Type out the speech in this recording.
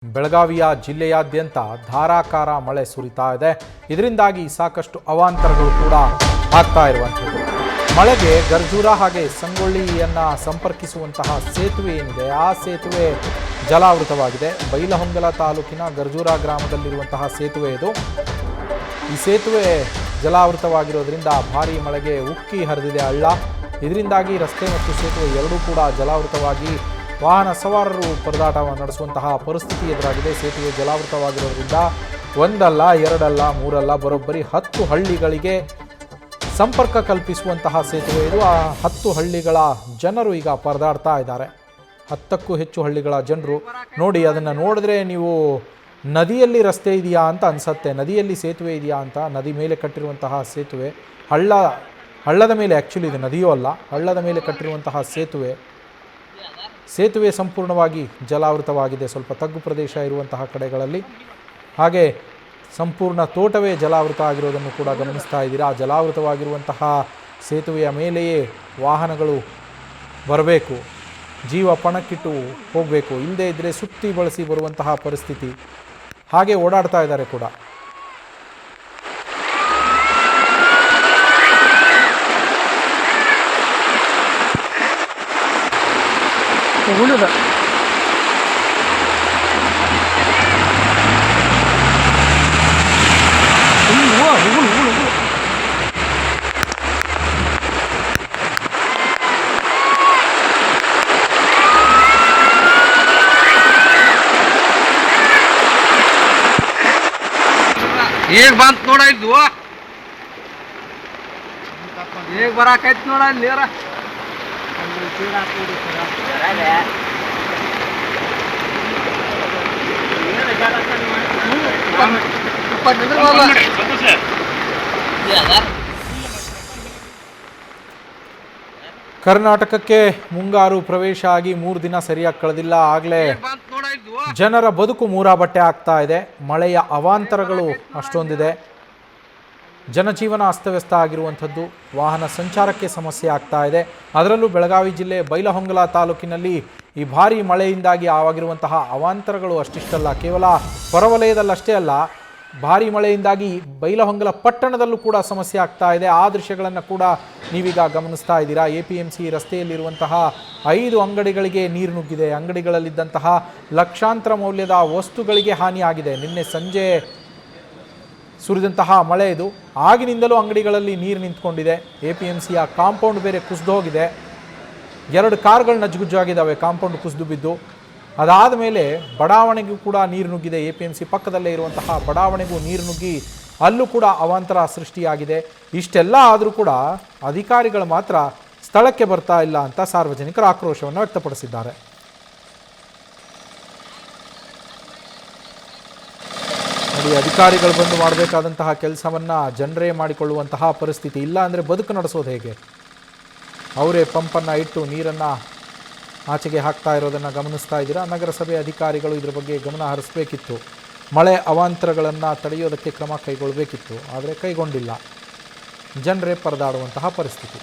ಬೆಳಗಾವಿಯ ಜಿಲ್ಲೆಯಾದ್ಯಂತ ಧಾರಾಕಾರ ಮಳೆ ಸುರಿತಾ ಇದೆ. ಇದರಿಂದಾಗಿ ಸಾಕಷ್ಟು ಅವಾಂತರಗಳು ಕೂಡ ಆಗ್ತಾ ಇರುವಂಥದ್ದು. ಮಳೆಗೆ ಗರ್ಜೂರ ಹಾಗೆ ಸಂಗೊಳ್ಳಿಯನ್ನು ಸಂಪರ್ಕಿಸುವಂತಹ ಸೇತುವೆ ಏನಿದೆ, ಆ ಸೇತುವೆ ಜಲಾವೃತವಾಗಿದೆ. ಬೈಲಹೊಂಗಲ ತಾಲೂಕಿನ ಗರ್ಜೂರ ಗ್ರಾಮದಲ್ಲಿರುವಂತಹ ಸೇತುವೆ ಇದು. ಈ ಸೇತುವೆ ಜಲಾವೃತವಾಗಿರೋದ್ರಿಂದ ಭಾರೀ ಮಳೆಗೆ ಉಕ್ಕಿ ಹರಿದಿದೆ ಹಳ್ಳ. ಇದರಿಂದಾಗಿ ರಸ್ತೆ ಮತ್ತು ಸೇತುವೆ ಎರಡೂ ಕೂಡ ಜಲಾವೃತವಾಗಿ ವಾಹನ ಸವಾರರು ಪರದಾಟ ನಡೆಸುವಂತಹ ಪರಿಸ್ಥಿತಿ ಎದುರಾಗಿದೆ. ಸೇತುವೆ ಜಲಾವೃತವಾಗಿರೋದ್ರಿಂದ ಒಂದಲ್ಲ, ಎರಡಲ್ಲ, ಮೂರಲ್ಲ, ಬರೋಬ್ಬರಿ 10 ಹಳ್ಳಿಗಳಿಗೆ ಸಂಪರ್ಕ ಕಲ್ಪಿಸುವಂತಹ ಸೇತುವೆ ಇದು. ಆ 10 ಹಳ್ಳಿಗಳ ಜನರು ಈಗ ಪರದಾಡ್ತಾ ಇದ್ದಾರೆ. 10ಕ್ಕೂ ಹೆಚ್ಚು ಹಳ್ಳಿಗಳ ಜನರು ನೋಡಿ, ಅದನ್ನು ನೋಡಿದ್ರೆ ನೀವು ನದಿಯಲ್ಲಿ ರಸ್ತೆ ಇದೆಯಾ ಅಂತ ಅನಿಸುತ್ತೆ, ನದಿಯಲ್ಲಿ ಸೇತುವೆ ಇದೆಯಾ ಅಂತ. ನದಿ ಮೇಲೆ ಕಟ್ಟಿರುವಂತಹ ಸೇತುವೆ, ಹಳ್ಳದ ಮೇಲೆ, ಆ್ಯಕ್ಚುಲಿ ಇದು ನದಿಯೂ ಅಲ್ಲ, ಹಳ್ಳದ ಮೇಲೆ ಕಟ್ಟಿರುವಂತಹ ಸೇತುವೆ ಸಂಪೂರ್ಣವಾಗಿ ಜಲಾವೃತವಾಗಿದೆ. ಸ್ವಲ್ಪ ತಗ್ಗು ಪ್ರದೇಶ ಇರುವಂತಹ ಕಡೆಗಳಲ್ಲಿ, ಹಾಗೆ ಸಂಪೂರ್ಣ ತೋಟವೇ ಜಲಾವೃತ ಆಗಿರೋದನ್ನು ಕೂಡ ಗಮನಿಸ್ತಾ ಇದ್ದೀರಾ. ಜಲಾವೃತವಾಗಿರುವಂತಹ ಸೇತುವೆಯ ಮೇಲೆಯೇ ವಾಹನಗಳು ಬರಬೇಕು, ಜೀವ ಪಣಕ್ಕಿಟ್ಟು ಹೋಗಬೇಕು, ಇಲ್ಲದೇ ಇದ್ದರೆ ಸುತ್ತಿ ಬಳಸಿ ಬರುವಂತಹ ಪರಿಸ್ಥಿತಿ. ಹಾಗೆ ಓಡಾಡ್ತಾ ಇದ್ದಾರೆ ಕೂಡ. ಈಗ ಬಂತ ನೋಡ ಇದು, ಈಗ ಬರಾಕೈತಿ ನೋಡ ನೀರ. ಕರ್ನಾಟಕಕ್ಕೆ ಮುಂಗಾರು ಪ್ರವೇಶ ಆಗಿ 3 ದಿನ ಸರಿಯಾಗಿ ಕಳೆದಿಲ್ಲ, ಆಗಲೇ ಜನರ ಬದುಕು ಮೂರಾಬಟ್ಟೆ ಆಗ್ತಾ ಇದೆ. ಮಳೆಯ ಅವಾಂತರಗಳು ಅಷ್ಟೊಂದಿದೆ. ಜನಜೀವನ ಅಸ್ತವ್ಯಸ್ತ ಆಗಿರುವಂಥದ್ದು, ವಾಹನ ಸಂಚಾರಕ್ಕೆ ಸಮಸ್ಯೆ ಆಗ್ತಾ ಇದೆ. ಅದರಲ್ಲೂ ಬೆಳಗಾವಿ ಜಿಲ್ಲೆ ಬೈಲಹೊಂಗಲ ತಾಲೂಕಿನಲ್ಲಿ ಈ ಭಾರೀ ಮಳೆಯಿಂದಾಗಿ ಆಗಿರುವಂತಹ ಅವಾಂತರಗಳು ಅಷ್ಟಿಷ್ಟಲ್ಲ. ಕೇವಲ ಹೊರವಲಯದಲ್ಲಷ್ಟೇ ಅಲ್ಲ, ಭಾರೀ ಮಳೆಯಿಂದಾಗಿ ಬೈಲಹೊಂಗಲ ಪಟ್ಟಣದಲ್ಲೂ ಕೂಡ ಸಮಸ್ಯೆ ಆಗ್ತಾ ಇದೆ. ಆ ದೃಶ್ಯಗಳನ್ನು ಕೂಡ ನೀವೀಗ ಗಮನಿಸ್ತಾ ಇದ್ದೀರಾ. APMC ರಸ್ತೆಯಲ್ಲಿರುವಂತಹ 5 ಅಂಗಡಿಗಳಿಗೆ ನೀರು ನುಗ್ಗಿದೆ. ಅಂಗಡಿಗಳಲ್ಲಿದ್ದಂತಹ ಲಕ್ಷಾಂತರ ಮೌಲ್ಯದ ವಸ್ತುಗಳಿಗೆ ಹಾನಿಯಾಗಿದೆ. ನಿನ್ನೆ ಸಂಜೆ ಸುರಿದಂತಹ ಮಳೆ ಇದು. ಆಗಿನಿಂದಲೂ ಅಂಗಡಿಗಳಲ್ಲಿ ನೀರು ನಿಂತ್ಕೊಂಡಿದೆ. APMCಯ ಕಾಂಪೌಂಡ್ ಬೇರೆ ಕುಸಿದು ಹೋಗಿದೆ. 2 ಕಾರ್ಗಳು ನಜ್ಜುಗುಜ್ಜಾಗಿದ್ದಾವೆ ಕಾಂಪೌಂಡ್ ಕುಸಿದು ಬಿದ್ದು. ಅದಾದ ಮೇಲೆ ಬಡಾವಣೆಗೂ ಕೂಡ ನೀರು ನುಗ್ಗಿದೆ. APMC ಪಕ್ಕದಲ್ಲೇ ಇರುವಂತಹ ಬಡಾವಣೆಗೂ ನೀರು ನುಗ್ಗಿ ಅಲ್ಲೂ ಕೂಡ ಅವಾಂತರ ಸೃಷ್ಟಿಯಾಗಿದೆ. ಇಷ್ಟೆಲ್ಲ ಆದರೂ ಕೂಡ ಅಧಿಕಾರಿಗಳು ಮಾತ್ರ ಸ್ಥಳಕ್ಕೆ ಬರ್ತಾ ಇಲ್ಲ ಅಂತ ಸಾರ್ವಜನಿಕರು ಆಕ್ರೋಶವನ್ನು ವ್ಯಕ್ತಪಡಿಸಿದ್ದಾರೆ. ನೋಡಿ, ಅಧಿಕಾರಿಗಳು ಬಂದು ಮಾಡಬೇಕಾದಂತಹ ಕೆಲಸವನ್ನು ಜನರೇ ಮಾಡಿಕೊಳ್ಳುವಂತಹ ಪರಿಸ್ಥಿತಿ. ಇಲ್ಲ ಅಂದರೆ ಬದುಕು ನಡೆಸೋದು ಹೇಗೆ? ಅವರೇ ಪಂಪನ್ನು ಇಟ್ಟು ನೀರನ್ನು ಆಚೆಗೆ ಹಾಕ್ತಾ ಇರೋದನ್ನು ಗಮನಿಸ್ತಾ ಇದ್ದೀರಾ. ನಗರಸಭೆ ಅಧಿಕಾರಿಗಳು ಇದರ ಬಗ್ಗೆ ಗಮನ ಹರಿಸಬೇಕಿತ್ತು. ಮಳೆ ಅವಾಂತರಗಳನ್ನು ತಡೆಯೋದಕ್ಕೆ ಕ್ರಮ ಕೈಗೊಳ್ಳಬೇಕಿತ್ತು, ಆದರೆ ಕೈಗೊಂಡಿಲ್ಲ. ಜನರೇ ಪರದಾಡುವಂತಹ ಪರಿಸ್ಥಿತಿ.